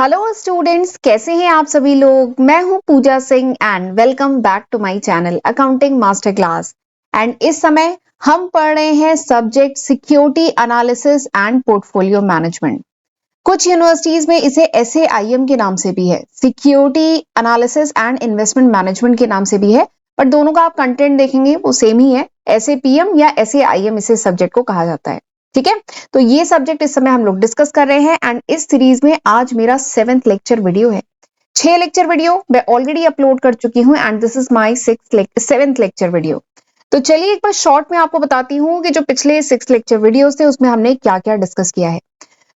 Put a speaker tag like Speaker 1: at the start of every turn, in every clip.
Speaker 1: Hello students, कैसे हैं आप सभी लोग। मैं हूं Pooja Singh and welcome back to my channel accounting master class. And इस समय हम पढ़ रहे हैं subject security analysis and portfolio management. कुछ यूनिवर्सिटीज में इसे SAIM के नाम से भी है, security analysis and investment management के नाम से भी है, बट दोनों का आप कंटेंट देखेंगे वो सेम ही है। SAPM या SAIM इसे सब्जेक्ट को कहा जाता है। ठीक है, तो ये सब्जेक्ट इस समय हम लोग डिस्कस कर रहे हैं एंड इस सीरीज में आज मेरा 7th लेक्चर वीडियो है। 6 लेक्चर वीडियो मैं ऑलरेडी अपलोड कर चुकी हूँ and this is my 7th lecture video. तो चलिए एक बार शॉर्ट में आपको बताती हूँ कि जो पिछले 6 लेक्चर वीडियोस थे उसमें हमने क्या क्या डिस्कस किया है।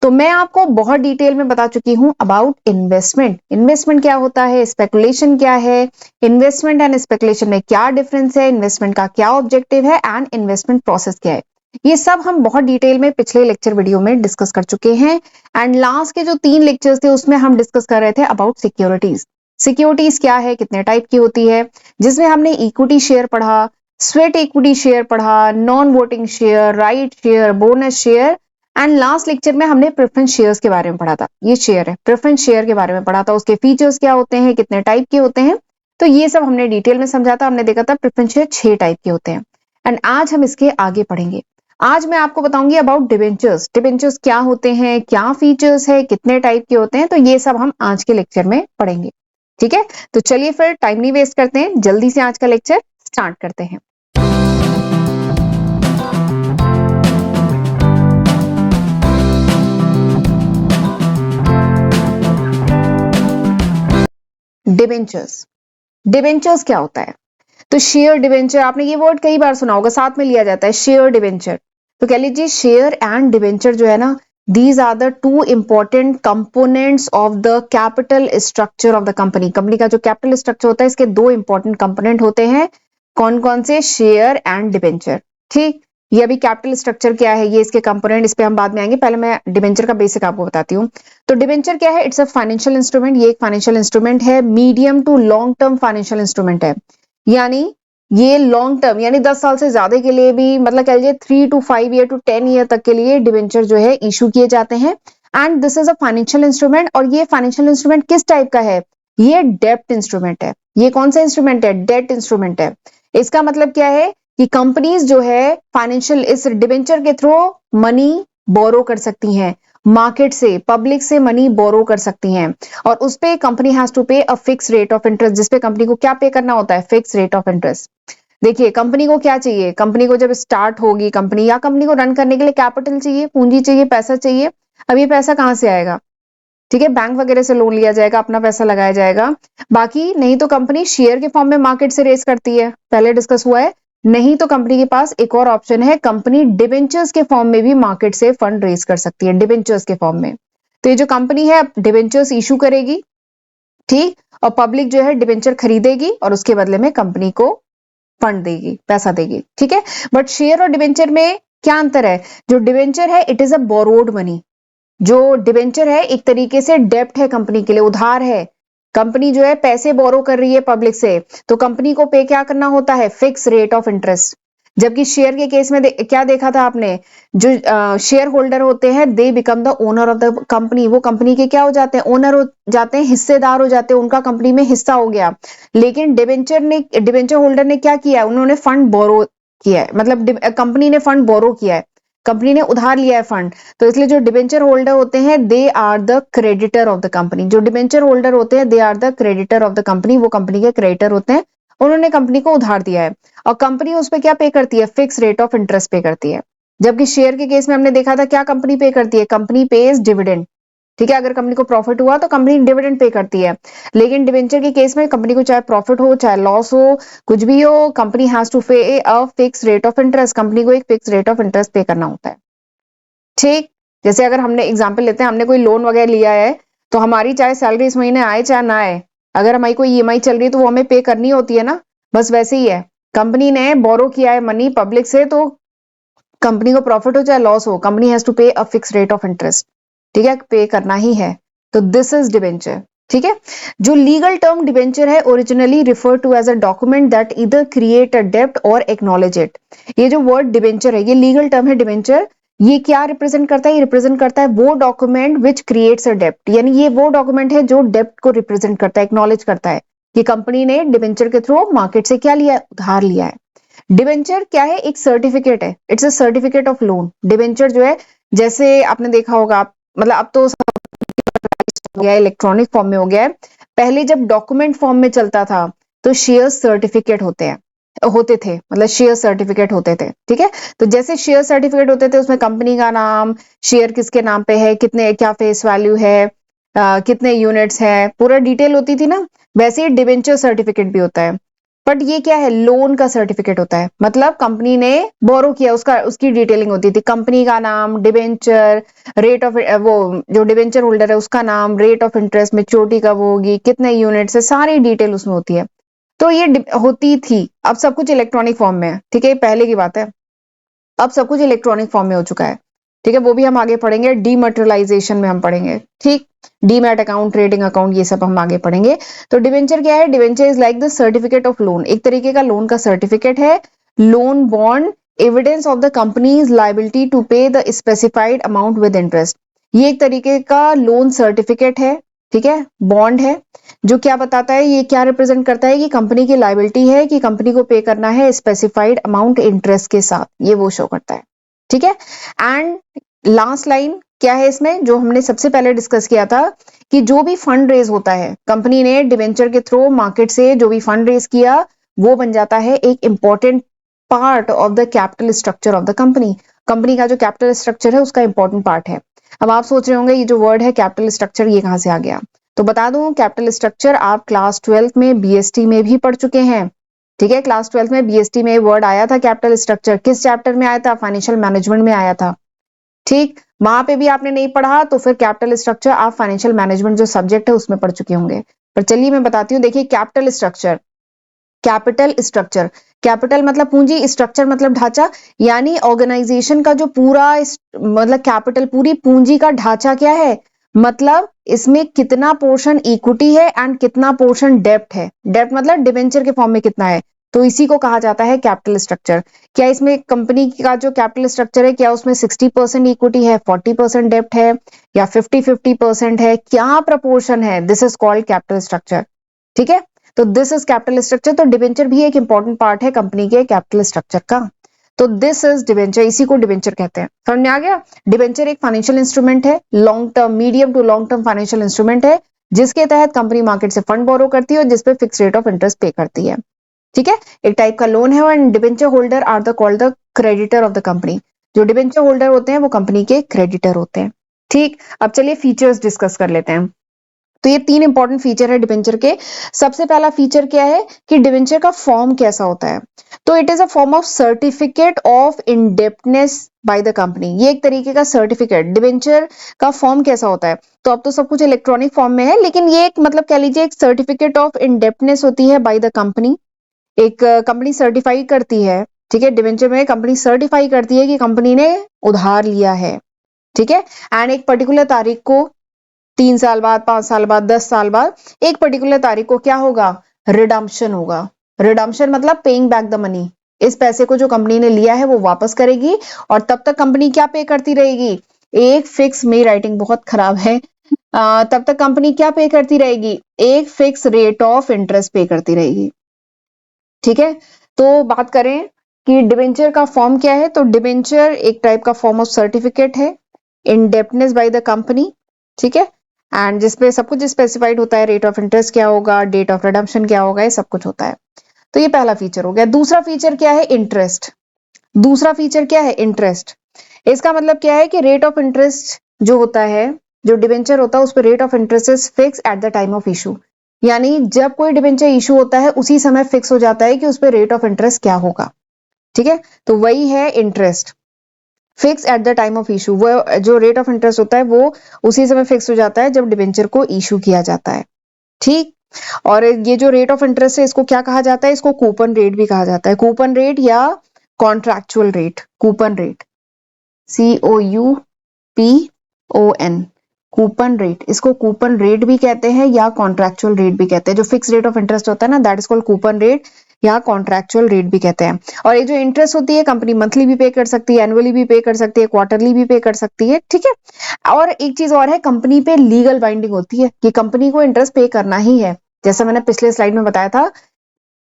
Speaker 1: तो मैं आपको बहुत डिटेल में बता चुकी हूं अबाउट इन्वेस्टमेंट। इन्वेस्टमेंट क्या होता है, स्पेकुलेशन क्या है, इन्वेस्टमेंट एंड स्पेकुलेशन में क्या डिफरेंस है, इन्वेस्टमेंट का क्या ऑब्जेक्टिव है एंड इन्वेस्टमेंट प्रोसेस क्या है। ये सब हम बहुत डिटेल में पिछले लेक्चर वीडियो में डिस्कस कर चुके हैं। एंड लास्ट के जो 3 लेक्चर्स थे उसमें हम डिस्कस कर रहे थे अबाउट सिक्योरिटीज। सिक्योरिटीज क्या है, कितने टाइप की होती है, जिसमें हमने इक्विटी शेयर पढ़ा, स्वेट इक्विटी शेयर पढ़ा, non voting share, right share, bonus share and last lecture में हमने प्रेफरेंस शेयर्स के बारे में पढ़ा था। ये शेयर है, प्रेफरेंस शेयर के बारे में पढ़ा था, उसके फीचर्स क्या होते हैं, कितने टाइप के होते हैं, तो ये सब हमने डिटेल में समझा था। हमने देखा था प्रेफरेंस शेयर 6 टाइप के होते हैं एंड आज हम इसके आगे पढ़ेंगे। आज मैं आपको बताऊंगी अबाउट डिबेंचर्स। डिबेंचर्स क्या होते हैं, क्या फीचर्स है, कितने टाइप के होते हैं, तो ये सब हम आज के लेक्चर में पढ़ेंगे। ठीक है, तो चलिए फिर टाइम नहीं वेस्ट करते हैं, जल्दी से आज का लेक्चर स्टार्ट करते हैं। डिबेंचर्स, डिबेंचर्स क्या होता है? तो शेयर डिबेंचर, आपने ये वर्ड कई बार सुना होगा, साथ में लिया जाता है शेयर डिबेंचर। तो कह लीजिए शेयर एंड डिबेंचर जो है ना, these are the two important components of the capital structure of the company. Company का जो कैपिटल स्ट्रक्चर होता है इसके 2 इंपॉर्टेंट कंपोनेंट होते हैं। कौन कौन से? Share and debenture. ठीक, ये अभी कैपिटल स्ट्रक्चर क्या है, ये इसके कंपोनेंट, इस पे हम बाद में आएंगे, पहले मैं डिबेंचर का बेसिक आपको बताती हूँ। तो डिबेंचर क्या है? It's a financial instrument. ये एक फाइनेंशियल इंस्ट्रूमेंट है, medium to long term financial instrument है। यानी ये लॉन्ग टर्म यानी 10 साल से ज्यादा के लिए भी, मतलब कह लीजिए 3 to 5 ईयर टू 10 ईयर तक के लिए डिबेंचर जो है इशू किए जाते हैं। And this is a financial instrument. और ये फाइनेंशियल इंस्ट्रूमेंट किस टाइप का है? ये डेब्ट इंस्ट्रूमेंट है। ये कौन सा इंस्ट्रूमेंट है? डेट इंस्ट्रूमेंट है। इसका मतलब क्या है कि कंपनीज जो है फाइनेंशियल इस डिबेंचर के थ्रू मनी बोरो कर सकती हैं, मार्केट से, पब्लिक से मनी बोरो कर सकती हैं, और उस पे कंपनी हैज टू पे a fix rate of interest. जिसपे कंपनी को क्या पे करना होता है? Fix rate of interest. देखिए कंपनी को क्या चाहिए, कंपनी को जब स्टार्ट होगी कंपनी, या कंपनी को रन करने के लिए कैपिटल चाहिए, पूंजी चाहिए, पैसा चाहिए। अब ये पैसा कहां से आएगा? ठीक है, बैंक वगैरह से लोन लिया जाएगा, अपना पैसा लगाया जाएगा। बाकी नहीं तो कंपनी शेयर के फॉर्म में मार्केट से रेस करती है, पहले डिस्कस हुआ है। नहीं तो कंपनी के पास एक और ऑप्शन है, कंपनी डिबेंचर्स के फॉर्म में भी मार्केट से फंड रेस कर सकती है, डिबेंचर्स के फॉर्म में। तो ये जो कंपनी है डिबेंचर्स इशू करेगी, ठीक, और पब्लिक जो है डिबेंचर खरीदेगी और उसके बदले में कंपनी को फंड देगी, पैसा देगी। ठीक है, बट शेयर और डिबेंचर में क्या अंतर है? जो डिबेंचर है it is a borrowed money. जो डिबेंचर है एक तरीके से डेब्ट है, कंपनी के लिए उधार है। कंपनी जो है पैसे बोरो कर रही है पब्लिक से, तो कंपनी को पे क्या करना होता है? Fix rate of interest. जबकि शेयर के केस में क्या देखा था आपने? जो शेयर होल्डर होते हैं they become the owner of the company. वो कंपनी के क्या हो जाते हैं? ओनर हो जाते हैं, हिस्सेदार हो जाते हैं, उनका कंपनी में हिस्सा हो गया। लेकिन डिबेंचर होल्डर ने क्या किया? उन्होंने फंड बोरो किया है, मतलब कंपनी ने फंड बोरो किया है, कंपनी ने उधार लिया है फंड। तो इसलिए जो डिबेंचर होल्डर होते हैं they are the creditor of the company. जो डिबेंचर होल्डर होते हैं they are the creditor of the company. वो कंपनी के क्रेडिटर होते हैं, उन्होंने कंपनी को उधार दिया है और कंपनी उस पर क्या पे करती है? फिक्स रेट ऑफ इंटरेस्ट पे करती है। जबकि शेयर के केस में हमने देखा था क्या कंपनी पे करती है? Company page dividend. ठीक है, अगर कंपनी को प्रॉफिट हुआ तो कंपनी डिविडेंड पे करती है। लेकिन डिबेंचर के केस में कंपनी को चाहे प्रॉफिट हो चाहे लॉस हो, कुछ भी हो, कंपनी हैज टू पे a fix rate of interest. Company को एक फिक्स रेट ऑफ इंटरेस्ट पे करना होता है। ठीक, जैसे अगर हमने एग्जाम्पल लेते हैं, हमने कोई लोन वगैरह लिया है, तो हमारी चाहे सैलरी इस महीने आए चाहे ना आए, अगर हमारी कोई EMI चल रही है तो वो हमें पे करनी होती है ना। बस वैसे ही है, कंपनी ने बोरो किया है मनी पब्लिक से, तो कंपनी को प्रॉफिट हो चाहे लॉस हो, कंपनी हैज टू पे a fix rate of interest. ठीक है, पे करना ही है। तो दिस इज डिबेंचर। ठीक है, जो लीगल टर्म डिबेंचर है originally refer to as a document that either create a डेब्ट और एक्नॉलेज इट। ये जो वर्ड डिबेंचर है ये लीगल टर्म है डिबेंचर। ये क्या रिप्रेजेंट करता है? ये रिप्रेजेंट करता है वो डॉक्यूमेंट विच क्रिएट्स अ डेप्ट, यानी ये वो डॉक्यूमेंट है जो डेप्ट को रिप्रेजेंट करता है, एक्नॉलेज करता है कि कंपनी ने डिबेंचर के थ्रू मार्केट से क्या लिया है? उधार लिया है। डिबेंचर क्या है? एक सर्टिफिकेट है, it's a certificate of loan. Debenture जो है, जैसे आपने देखा होगा, मतलब अब तो हो गया, इलेक्ट्रॉनिक फॉर्म में हो गया है। पहले जब डॉक्यूमेंट फॉर्म में चलता था तो शेयर सर्टिफिकेट होते थे, मतलब शेयर सर्टिफिकेट होते थे, ठीक है। तो जैसे शेयर सर्टिफिकेट होते थे, उसमें कंपनी का नाम, शेयर किसके नाम पे है, कितने, क्या फेस वैल्यू है, कितने यूनिट्स है, पूरा डिटेल होती थी ना। वैसे ही डिबेंचर सर्टिफिकेट भी होता है, बट ये क्या है? लोन का सर्टिफिकेट होता है, मतलब कंपनी ने बोरो किया, उसकी डिटेलिंग होती थी, कंपनी का नाम, डिबेंचर, रेट ऑफ, वो जो डिबेंचर होल्डर है उसका नाम, रेट ऑफ इंटरेस्ट, मेच्योरिटी कब होगी, कितने यूनिट्स है, सारी डिटेल उसमें होती है। तो ये होती थी। अब सब कुछ इलेक्ट्रॉनिक फॉर्म में है, ठीक है, पहले की बात है। अब सब कुछ इलेक्ट्रॉनिक फॉर्म में हो चुका है, ठीक है, वो भी हम आगे पढ़ेंगे, डीमटेरियलाइजेशन में हम पढ़ेंगे, ठीक। डीमैट अकाउंट, ट्रेडिंग अकाउंट, ये सब हम आगे पढ़ेंगे। तो डिवेंचर क्या है? Debenture is like the certificate of loan, एक तरीके का लोन का सर्टिफिकेट है। Loan bond, evidence of the company's liability to pay the specified amount with interest. ये एक तरीके का लोन सर्टिफिकेट है, ठीक है, बॉन्ड है, जो क्या बताता है, ये क्या रिप्रेजेंट करता है कि कंपनी की लाइबिलिटी है, कि कंपनी को पे करना है स्पेसिफाइड अमाउंट इंटरेस्ट के साथ, ये वो शो करता है, ठीक है। एंड लास्ट लाइन क्या है इसमें, जो हमने सबसे पहले डिस्कस किया था, कि जो भी फंड रेज होता है, कंपनी ने डिवेंचर के थ्रू मार्केट से जो भी फंड रेज किया, वो बन जाता है एक important part of the capital structure of the company. Company का जो कैपिटल स्ट्रक्चर है उसका इंपॉर्टेंट पार्ट है। अब आप सोच रहे होंगे ये जो वर्ड है कैपिटल स्ट्रक्चर, ये कहां से आ गया? तो बता दूं, कैपिटल स्ट्रक्चर आप क्लास 12 में बीएसटी में भी पढ़ चुके हैं, ठीक है। क्लास 12 में बीएसटी में वर्ड आया था कैपिटल स्ट्रक्चर, किस चैप्टर में आया था? फाइनेंशियल मैनेजमेंट में आया था, ठीक। वहां पे भी आपने नहीं पढ़ा तो फिर कैपिटल स्ट्रक्चर आप फाइनेंशियल मैनेजमेंट जो सब्जेक्ट है उसमें पढ़ चुके होंगे। पर चलिए मैं बताती हूँ, देखिए capital structure, capital structure, capital मतलब पूंजी, स्ट्रक्चर मतलब ढांचा, यानी ऑर्गेनाइजेशन का जो पूरा मतलब कैपिटल, पूरी पूंजी का ढांचा क्या है, मतलब इसमें कितना पोर्शन इक्विटी है एंड कितना पोर्शन डेब्ट है। डेब्ट मतलब डिवेंचर के फॉर्म में कितना है, तो इसी को कहा जाता है कैपिटल स्ट्रक्चर। क्या इसमें कंपनी का जो कैपिटल स्ट्रक्चर है, क्या उसमें 60% इक्विटी है, 40% डेब्ट है, या 50-50% है, क्या प्रपोर्शन है? This is called capital structure, ठीक है। तो दिस इज कैपिटल स्ट्रक्चर। तो डिवेंचर भी एक इंपॉर्टेंट पार्ट है कंपनी के कैपिटल स्ट्रक्चर का। तो दिस इज डिवेंचर, इसी को डिवेंचर कहते हैं। समझ में आ गया? डिवेंचर एक फाइनेंशियल इंस्ट्रूमेंट है, long term, medium to long term financial instrument है, जिसके तहत कंपनी मार्केट से फंड बोरो करती है और जिसपे फिक्स रेट ऑफ इंटरेस्ट पे करती है, ठीक है। एक टाइप का लोन है। And debenture holder are the called the creditor of the company. जो डिवेंचर होल्डर होते हैं वो कंपनी के क्रेडिटर होते हैं, ठीक। अब चलिए फीचर्स डिस्कस कर लेते हैं। तो ये 3 इंपॉर्टेंट फीचर है डिवेंचर के। सबसे पहला फीचर क्या है कि डिवेंचर का फॉर्म कैसा होता है? तो it is a form of certificate of indebtedness by the company. ये एक तरीके का सर्टिफिकेट। डिवेंचर का फॉर्म कैसा होता है? तो अब तो सब कुछ इलेक्ट्रॉनिक फॉर्म में है, लेकिन ये एक, मतलब कह लीजिए, एक सर्टिफिकेट ऑफ इंडेप्टनेस होती है बाय द कंपनी। एक कंपनी सर्टिफाई करती है, ठीक है, डिवेंचर में कंपनी सर्टिफाई करती है कि कंपनी ने उधार लिया है, ठीक है। एंड एक पर्टिकुलर तारीख को, 3 साल बाद, 5 साल बाद, 10 साल बाद, एक पर्टिकुलर तारीख को क्या होगा? रिडम्पशन होगा। रिडम्पशन मतलब पेइंग बैक द मनी। इस पैसे को जो कंपनी ने लिया है वो वापस करेगी, और तब तक कंपनी क्या पे करती रहेगी? एक फिक्स, मेरी राइटिंग बहुत खराब है, तब तक कंपनी क्या पे करती रहेगी? एक फिक्स रेट ऑफ इंटरेस्ट पे करती रहेगी, ठीक है। तो बात करें कि डिवेंचर का फॉर्म क्या है, तो डिवेंचर एक टाइप का फॉर्म ऑफ सर्टिफिकेट है, इंडेप्टनेस बाय द कंपनी, ठीक है। एंड जिसपे सब कुछ स्पेसिफाइड होता है, रेट ऑफ इंटरेस्ट क्या होगा, डेट ऑफ रिडम्पशन क्या होगा, ये सब कुछ होता है। तो ये पहला फीचर हो गया। दूसरा फीचर क्या है? इंटरेस्ट। दूसरा फीचर क्या है? इंटरेस्ट। इसका मतलब क्या है कि रेट ऑफ इंटरेस्ट जो होता है, जो डिवेंचर होता है, उस पर rate of interest is fix at the time of issue. यानी जब कोई डिवेंचर इशू होता है उसी समय फिक्स हो जाता है कि उस पर रेट ऑफ इंटरेस्ट क्या होगा, ठीक है। तो वही है interest, fix at the time of issue. वो जो रेट ऑफ इंटरेस्ट होता है वो उसी समय फिक्स हो जाता है जब डिवेंचर को इशू किया जाता है, ठीक। और ये जो रेट ऑफ इंटरेस्ट है इसको क्या कहा जाता है? इसको कूपन रेट भी कहा जाता है। कूपन रेट या contractual rate, coupon rate, COUPON, coupon rate, इसको कूपन रेट भी कहते हैं या कॉन्ट्रैक्चुअल रेट भी कहते हैं। जो फिक्स रेट ऑफ इंटरेस्ट होता है ना, that is called coupon rate या कॉन्ट्रैक्चुअल रेट भी कहते हैं। और ये जो इंटरेस्ट होती है कंपनी मंथली भी पे कर सकती है, एनुअली भी पे कर सकती है, क्वार्टरली भी पे कर सकती है, ठीक है। और एक चीज और है, कंपनी पे लीगल बाइंडिंग होती है कि कंपनी को इंटरेस्ट पे करना ही है। जैसे मैंने पिछले स्लाइड में बताया था,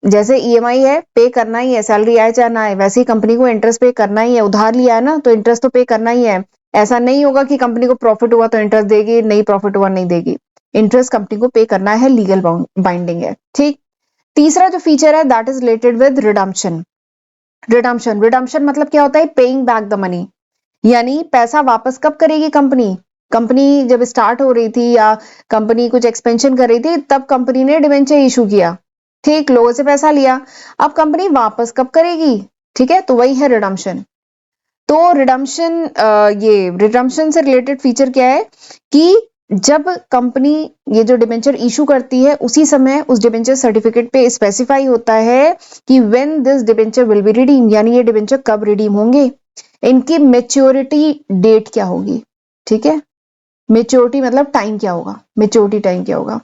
Speaker 1: जैसे ईएमआई है पे करना ही है, सैलरी आए चाहे ना आए, वैसे ही कंपनी को इंटरेस्ट पे करना ही है। उधार लिया है ना तो इंटरेस्ट तो पे करना ही है। ऐसा नहीं होगा कि कंपनी को प्रॉफिट हुआ तो इंटरेस्ट देगी, नहीं प्रॉफिट हुआ नहीं देगी। इंटरेस्ट कंपनी को पे करना है, लीगल बाइंडिंग है, ठीक। तीसरा जो फीचर है that is related with redemption. Redemption मतलब क्या होता है? पेइंग बैक द मनी, यानी पैसा वापस कब करेगी कंपनी? कंपनी जब स्टार्ट हो रही थी या कंपनी कुछ एक्सपेंशन कर रही थी तब कंपनी ने डिवेंचर इशू किया, ठीक, लोगों से पैसा लिया, अब कंपनी वापस कब करेगी? ठीक है, तो वही है रिडम्पशन। तो रिडम्पशन से रिलेटेड फीचर क्या है कि जब कंपनी ये जो डिबेंचर इशू करती है उसी समय उस डिबेंचर सर्टिफिकेट पे स्पेसिफाई होता है कि when this debenture will be redeem, यानी ये डिबेंचर कब रिडीम होंगे, इनकी मेच्योरिटी डेट क्या होगी, ठीक है। मेच्योरिटी मतलब टाइम क्या होगा, मेच्योरिटी टाइम क्या होगा,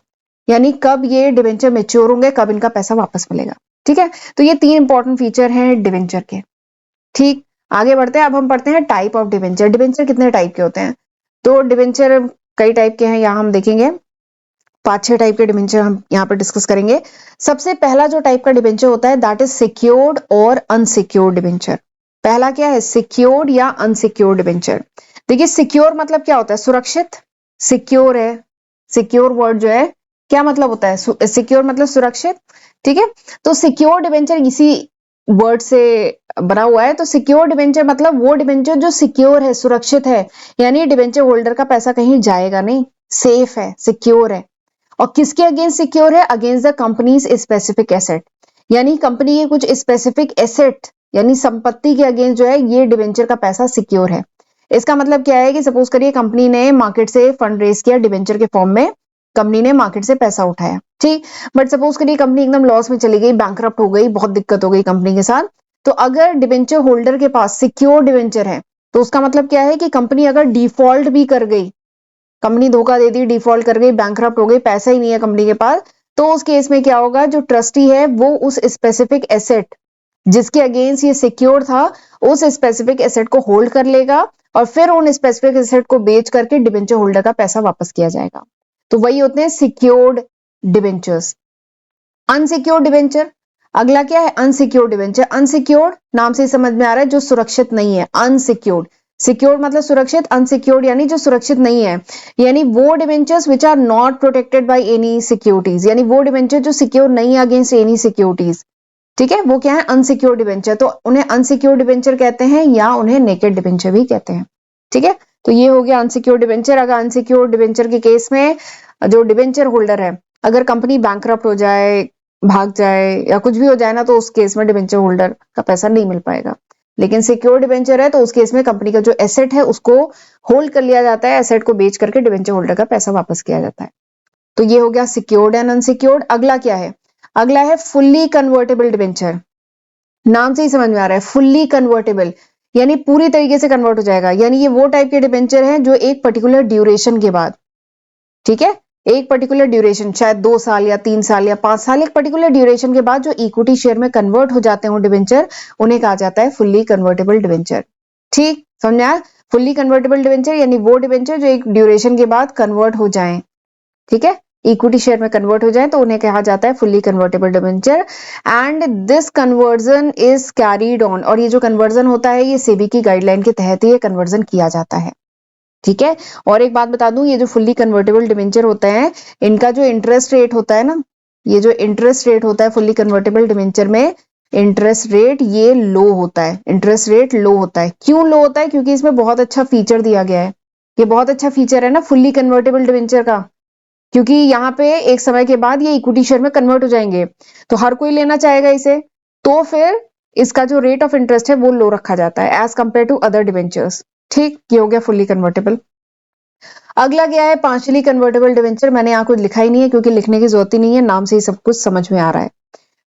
Speaker 1: यानी कब ये डिबेंचर मेच्योर होंगे, कब इनका पैसा वापस मिलेगा, ठीक है। तो ये 3 इंपॉर्टेंट फीचर हैं डिबेंचर के, ठीक। आगे बढ़ते हैं, अब हम पढ़ते हैं टाइप ऑफ डिबेंचर। डिबेंचर कितने टाइप के होते हैं? तो डिबेंचर कई टाइप के हैं, यहां हम देखेंगे 5-6 टाइप के डिबेंचर हम यहाँ पर डिस्कस करेंगे। सबसे पहला जो टाइप का डिबेंचर होता है दैट इज सिक्योर्ड और अनसिक्योर्ड डिबेंचर। पहला क्या है? सिक्योर्ड या अनसिक्योर्ड डिबेंचर। देखिए सिक्योर मतलब क्या होता है? सुरक्षित, सिक्योर है, सिक्योर वर्ड जो है क्या मतलब होता है? सिक्योर मतलब सुरक्षित, ठीक है। तो सिक्योर डिबेंचर इसी वर्ड से बना हुआ है। तो सिक्योर डिबेंचर मतलब वो डिबेंचर जो सिक्योर है, सुरक्षित है, यानी डिबेंचर होल्डर का पैसा कहीं जाएगा नहीं, सेफ है, सिक्योर है। और किसके अगेंस्ट सिक्योर है? Against the companies specific asset, यानी कंपनी के कुछ स्पेसिफिक एसेट यानी संपत्ति के अगेंस्ट जो है ये डिबेंचर का पैसा सिक्योर है। इसका मतलब क्या है कि सपोज करिए कंपनी ने मार्केट से फंड रेज किया डिबेंचर के फॉर्म में, कंपनी ने मार्केट से पैसा उठाया, ठीक। बट सपोज करिए कंपनी एकदम लॉस में चली गई, बैंकरप्ट हो गई, बहुत दिक्कत हो गई कंपनी के साथ, तो अगर डिबेंचर होल्डर के पास सिक्योर डिबेंचर है तो उसका मतलब क्या है कि कंपनी अगर डिफॉल्ट भी कर गई, कंपनी धोखा दे दी, डिफॉल्ट कर गई, बैंकरप्ट हो गई, पैसा ही नहीं है कंपनी के पास, तो उस केस में क्या होगा? जो ट्रस्टी है वो उस स्पेसिफिक एसेट जिसके अगेंस्ट ये सिक्योर था उस स्पेसिफिक एसेट को होल्ड कर लेगा और फिर उन स्पेसिफिक एसेट को बेच करके डिबेंचर होल्डर का पैसा वापस किया जाएगा। तो वही होते हैं सिक्योर्ड डिबेंचर्स। अनसिक्योर्ड डिबेंचर, अगला क्या है? Unsecured debenture. अनसिक्योर्ड नाम से ही समझ में आ रहा है जो सुरक्षित नहीं है, अनसिक्योर्ड। सिक्योर्ड मतलब सुरक्षित, अनसिक्योर्ड यानी जो सुरक्षित नहीं है, यानी वो debentures which are not protected by any securities, यानी वो डिबेंचर जो सिक्योर नहीं है अगेंस्ट एनी सिक्योरिटीज, ठीक है, वो क्या है? Unsecured debenture. तो उन्हें अनसिक्योर्ड डिबेंचर कहते हैं या उन्हें नेकेड डिबेंचर भी कहते हैं, ठीक है। तो ये हो गया अनसिक्योर्ड डिबेंचर। अगर अनसिक्योर्ड डिबेंचर के केस में जो डिबेंचर होल्डर है, अगर कंपनी बैंकरप्ट हो जाए, भाग जाए या कुछ भी हो जाए ना, तो उस केस में डिबेंचर होल्डर का पैसा नहीं मिल पाएगा। लेकिन सिक्योर डिबेंचर है तो उस केस में कंपनी का जो एसेट है उसको होल्ड कर लिया जाता है, एसेट को बेच करके डिबेंचर होल्डर का पैसा वापस किया जाता है। तो ये हो गया सिक्योर्ड एंड अनसिक्योर्ड। अगला क्या है? अगला है फुल्ली कन्वर्टेबल डिबेंचर। नाम से ही समझ में आ रहा है, फुल्ली कन्वर्टेबल यानी पूरी तरीके से कन्वर्ट हो जाएगा, यानी ये वो टाइप के डिबेंचर हैं जो एक पर्टिकुलर ड्यूरेशन के बाद, ठीक है, एक पर्टिकुलर ड्यूरेशन शायद 2 साल या 3 साल या 5 साल, एक पर्टिकुलर ड्यूरेशन के बाद जो इक्विटी शेयर में कन्वर्ट हो जाते हैं डिबेंचर, उन्हें कहा जाता है फुल्ली कन्वर्टेबल डिबेंचर, ठीक, समझ में आया? फुल्ली कन्वर्टेबल डिबेंचर यानी वो डिबेंचर जो एक ड्यूरेशन के बाद कन्वर्ट हो जाए, ठीक है, इक्विटी शेयर में कन्वर्ट हो जाए तो उन्हें कहा जाता है fully convertible debenture. And this conversion is carried on, और ये जो कन्वर्जन होता है ये सेबी की गाइडलाइन के तहत ही ये कन्वर्जन किया जाता है, ठीक है। और एक बात बता दूं, ये जो फुल्ली कन्वर्टेबल डिबेंचर होते हैं इनका जो इंटरेस्ट रेट होता है ना, ये जो इंटरेस्ट रेट होता है फुल्ली कन्वर्टेबल डिबेंचर में, इंटरेस्ट रेट ये लो होता है, इंटरेस्ट रेट लो होता है। क्यों लो होता है? क्योंकि इसमें बहुत अच्छा फीचर दिया गया है, ये बहुत अच्छा फीचर है ना फुल्ली कन्वर्टेबल डिबेंचर का, क्योंकि यहाँ पे एक समय के बाद ये इक्विटी शेयर में कन्वर्ट हो जाएंगे तो हर कोई लेना चाहेगा इसे, तो फिर इसका जो रेट ऑफ इंटरेस्ट है वो लो रखा जाता है as compare to other debentures, ठीक। ये हो गया फुल्ली कन्वर्टेबल। अगला क्या है? Partially convertible debenture. मैंने यहाँ कुछ लिखा ही नहीं है क्योंकि लिखने की जरूरत ही नहीं है, नाम से ही सब कुछ समझ में आ रहा है।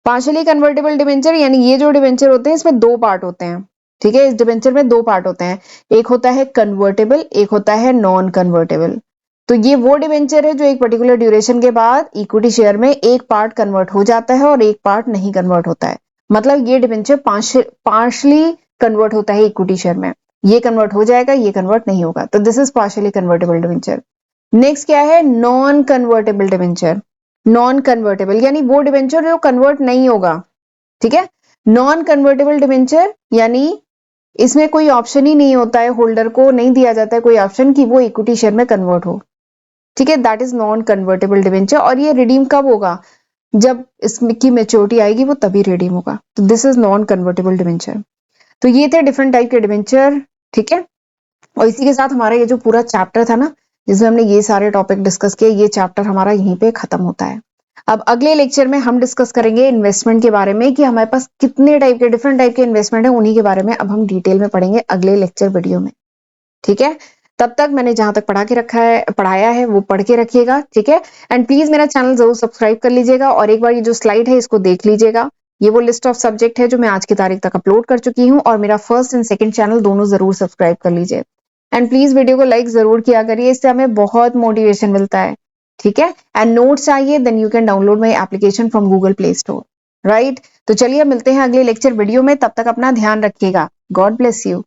Speaker 1: पार्शियली कन्वर्टेबल डिबेंचर यानी ये जो डिबेंचर होते हैं इसमें 2 पार्ट होते हैं, ठीक है, इस डिबेंचर में 2 पार्ट होते हैं, एक होता है कन्वर्टेबल, एक होता है नॉन कन्वर्टेबल। तो ये वो डिवेंचर है जो एक पर्टिकुलर ड्यूरेशन के बाद इक्विटी शेयर में एक पार्ट कन्वर्ट हो जाता है और एक पार्ट नहीं कन्वर्ट होता है। मतलब ये डिवेंचर पार्शली कन्वर्ट होता है इक्विटी शेयर में, ये कन्वर्ट हो जाएगा, ये कन्वर्ट नहीं होगा, तो this is partially convertible debenture. Next क्या है, non convertible debenture. Non convertible यानी वो डिवेंचर जो कन्वर्ट नहीं होगा, ठीक है। नॉन कन्वर्टेबल डिवेंचर यानी इसमें कोई ऑप्शन ही नहीं होता है, होल्डर को नहीं दिया जाता है कोई ऑप्शन कि वो इक्विटी शेयर में कन्वर्ट हो, ठीक है। That is non convertible debenture. और ये रिडीम कब होगा, जब इसकी मेच्योरिटी आएगी वो तभी रिडीम होगा। तो this is non convertible debenture. तो ये थे डिफरेंट टाइप के डिवेंचर, ठीक है। और इसी के साथ हमारा ये जो पूरा चैप्टर था ना, जिसमें हमने ये सारे टॉपिक डिस्कस किए, ये चैप्टर हमारा यहीं पे खत्म होता है। अब अगले लेक्चर में हम डिस्कस करेंगे इन्वेस्टमेंट के बारे में, कि हमारे पास कितने टाइप के डिफरेंट टाइप के इन्वेस्टमेंट है, उन्हीं के बारे में अब हम डिटेल में पढ़ेंगे अगले लेक्चर वीडियो में, ठीक है। तब तक मैंने जहां तक पढ़ाया है वो पढ़ के रखिएगा, ठीक है। एंड प्लीज मेरा चैनल जरूर सब्सक्राइब कर लीजिएगा, और एक बार ये जो स्लाइड है इसको देख लीजिएगा। ये वो लिस्ट ऑफ सब्जेक्ट है जो मैं आज की तारीख तक अपलोड कर चुकी हूँ, और मेरा फर्स्ट एंड सेकंड चैनल दोनों जरूर सब्सक्राइब कर लीजिए। एंड प्लीज वीडियो को लाइक जरूर किया करिए, इससे हमें बहुत मोटिवेशन मिलता है, ठीक है। एंड नोट्स चाहिए, then you can download my application from Google play store, right. तो चलिए मिलते हैं अगले लेक्चर वीडियो में, तब तक अपना ध्यान रखिएगा। God bless you.